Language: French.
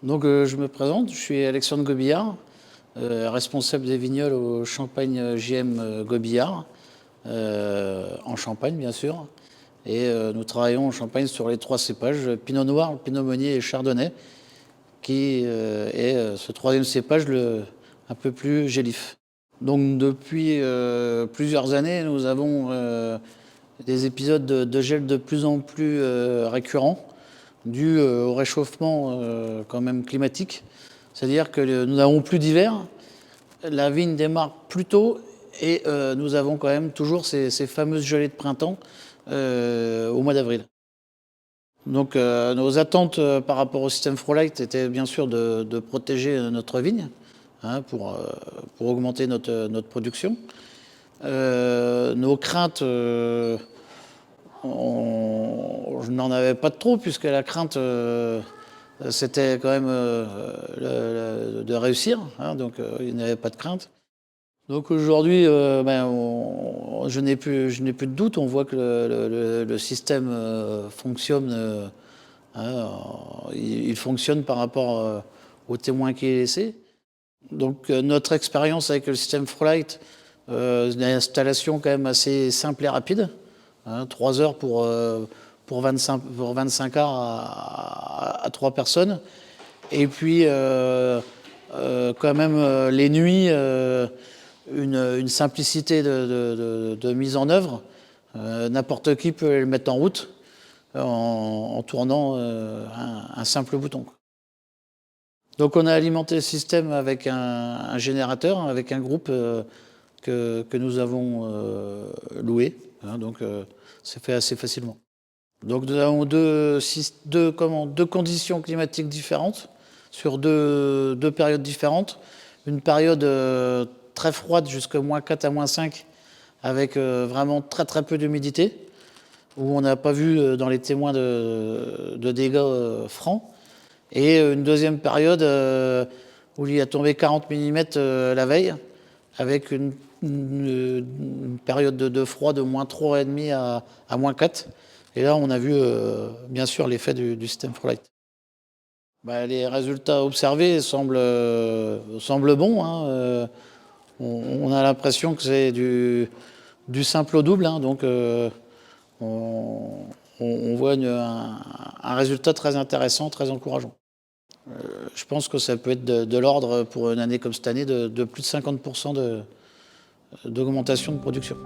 Je me présente, je suis Alexandre Gobillard, responsable des vignoles au Champagne JM Gobillard, en Champagne bien sûr. Et nous travaillons en Champagne sur les 3 cépages, Pinot Noir, Pinot Meunier et Chardonnay, qui est ce 3e cépage un peu plus gélif. Donc depuis plusieurs années, nous avons des épisodes de gel de plus en plus récurrents, dû au réchauffement quand même climatique. C'est-à-dire que nous n'avons plus d'hiver, la vigne démarre plus tôt et nous avons quand même toujours ces fameuses gelées de printemps au mois d'avril. Donc nos attentes par rapport au système Frolight étaient bien sûr de protéger notre vigne pour augmenter notre production. Nos craintes, je n'en avais pas trop, puisque la crainte, c'était quand même de réussir, donc il n'y avait pas de crainte. Donc aujourd'hui, je n'ai plus de doute, on voit que le système fonctionne, il fonctionne par rapport aux témoins qui est laissé. Donc notre expérience avec le système Frolight, une installation quand même assez simple et rapide, 3 heures pour 25 arts à 3 personnes. Et puis quand même les nuits, une simplicité de mise en œuvre. N'importe qui peut le mettre en route en tournant un simple bouton. Donc on a alimenté le système avec un générateur, avec un groupe que nous avons loué. Donc c'est fait assez facilement. Donc nous avons deux conditions climatiques différentes sur deux périodes différentes. Une période très froide jusqu'à -4 à -5 avec vraiment très peu d'humidité, où on n'a pas vu dans les témoins de dégâts francs. Et une deuxième période où il a tombé 40 mm la veille, avec une période de froid de -3,5 à -4. Et là, on a vu bien sûr l'effet du système Frolight. Les résultats observés semblent bons. On a l'impression que c'est du simple au double. Donc on voit un résultat très intéressant, très encourageant. Je pense que ça peut être de l'ordre, pour une année comme cette année, de plus de 50% d'augmentation de production.